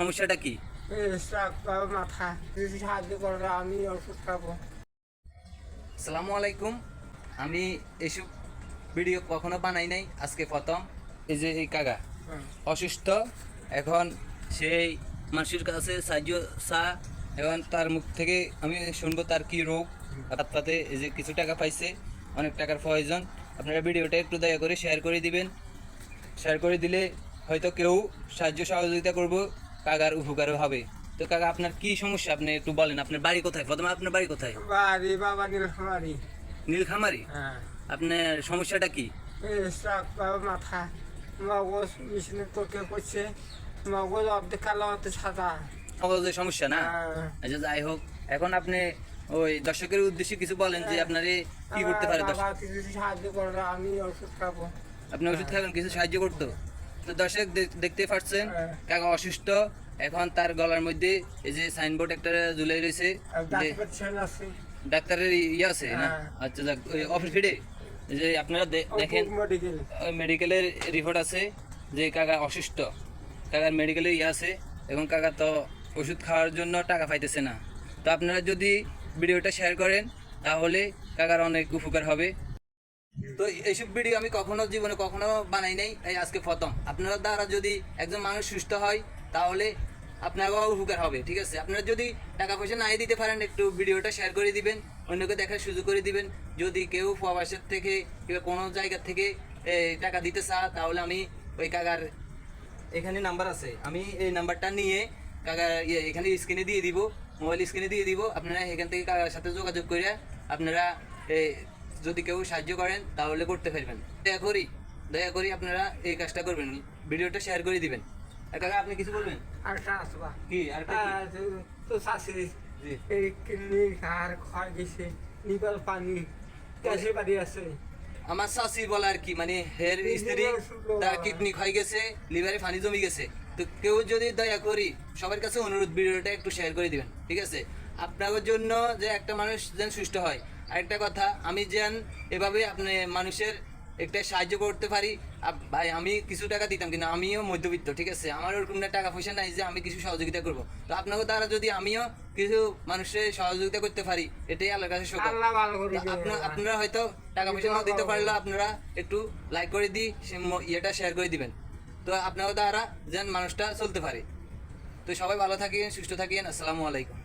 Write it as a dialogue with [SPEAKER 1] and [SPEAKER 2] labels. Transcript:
[SPEAKER 1] সমস্যাটা কি?
[SPEAKER 2] মাথা যদি সাহায্য করো আমি ওষুধ খাবো।
[SPEAKER 1] আসসালামু আলাইকুম। আমি এসব ভিডিও কখনো বানাই নাই, আজকে প্রথম। এই যে এই কাকা অসুস্থ, এখন সেই মানুষের কাছে সাহায্য চা, এখন তার মুখ থেকে আমি শুনবো তার কি রোগ। তাতে এই যে কিছু টাকা পাইছে, অনেক টাকার প্রয়োজন। আপনারা ভিডিওটা একটু দয়া করে শেয়ার করে দিবেন। শেয়ার করে দিলে হয়তো কেউ সাহায্য সহযোগিতা করব, কাকার উপকারও হবে। তো কাকা, আপনার কি সমস্যা আপনি একটু বলেন। আপনার বাড়ি কোথায়? প্রথমে আপনার বাড়ি কোথায়?
[SPEAKER 2] বাড়ি বাবা নীলখামারি।
[SPEAKER 1] নীলখামারি?
[SPEAKER 2] হ্যাঁ।
[SPEAKER 1] আপনার সমস্যাটা কি?
[SPEAKER 2] মাথা মগজ মেশিনে তোকে করছে, মগজ অর্ধেক কালো অর্ধেক সাদা।
[SPEAKER 1] মগজের সমস্যা না?
[SPEAKER 2] হ্যাঁ।
[SPEAKER 1] আচ্ছা, যাই হোক, এখন আপনি ওই দর্শকের উদ্দেশ্যে কিছু বলেন যে আপনারে কি করতে পারে।
[SPEAKER 2] যদি সাহায্য করো আমি ওষুধ খাবো।
[SPEAKER 1] আপনি ওষুধ খাবেন, কিছু সাহায্য করতো। তো দর্শক দেখতে পাচ্ছেন,
[SPEAKER 2] হ্যাঁ।
[SPEAKER 1] কাকা অসুস্থ। এখন তার গলার মধ্যে এই যে সাইনবোর্ড একটা ঝুলাই রয়েছে, যে ডাক্তারের ইয়ে আছে না?
[SPEAKER 2] হ্যাঁ।
[SPEAKER 1] আচ্ছা, যাক, ওই অফিস ফিডে যে আপনারা দেখেন মেডিকেলের রিপোর্ট আছে যে কাকা অসুস্থ। কাকার মেডিকেলের ইয়ে আছে, এখন কাকা তো ওষুধ খাওয়ার জন্য টাকা পাইতেছে না। তো আপনারা যদি ভিডিওটা শেয়ার করেন তাহলে কাকার অনেক উপকার হবে। তো এইসব ভিডিও আমি জীবনে কখনো বানাই নাই, এই আজকে প্রথম। আপনারা দ্বারা যদি একজন মানুষ সুস্থ হয় তাহলে আপনারও উপকার হবে, ঠিক আছে? আপনারা যদি টাকা পয়সা নাই দিতে পারেন, একটু ভিডিওটা শেয়ার করে দিবেন, অন্যকে দেখার সুযোগ করে দিবেন। যদি কেউ প্রবাসের থেকে কিংবা কোনো জায়গা থেকে টাকা দিতে চায় তাহলে আমি ওই কাকার এখানে নাম্বার আছে, আমি এই নাম্বারটা নিয়ে কাকার এখানে স্ক্রিনে দিয়ে দিব, মোবাইল স্ক্রিনে দিয়ে দিব। আপনারা এখান থেকে কাকার সাথে যোগাযোগ করে আপনারা যদি কেউ সাহায্য করেন তাহলে করতে পারবেন। দয়া করি আপনারা এই কাজটা করবেন, ভিডিওটা শেয়ার করে দিবেন। কাকা, আপনি কিছু বলবেন? কি আর
[SPEAKER 2] তো শাশুড়ি এই কিডনি আর ক্ষয় গেছে, লিভার পানি গ্যাসের বাড়ি আছে।
[SPEAKER 1] আমার শাশি বলা আর কি, মানে হের স্ত্রী তার কিডনি ক্ষয় গেছে, লিভারে পানি জমে গেছে। তো কেউ যদি দয়া করি সবার কাছে অনুরোধ, ভিডিওটা একটু শেয়ার করে দিবেন, ঠিক আছে? আপনাদের জন্য যে একটা মানুষ যেন সুস্থ হয়। আরেকটা কথা, আমি যেন এভাবে আপনি মানুষের একটা সাহায্য করতে পারি। ভাই, আমি কিছু টাকা দিতাম, কিন্তু আমিও মধ্যবিত্ত, ঠিক আছে? আমার ওরকম টাকা পয়সা নাই যে আমি কিছু সহযোগিতা করবো। তো আপনাকে দ্বারা যদি আমিও কিছু মানুষের সহযোগিতা করতে পারি, এটাই আল্লাহর কাছে শুকর। আপনারা হয়তো টাকা পয়সা না দিতে পারলে আপনারা একটু লাইক করে দিই, ইয়েটা শেয়ার করে দিবেন। তো আপনার দ্বারা যেন মানুষটা চলতে পারে। তো সবাই ভালো থাকেন, সুস্থ থাকেন। আসসালামু আলাইকুম।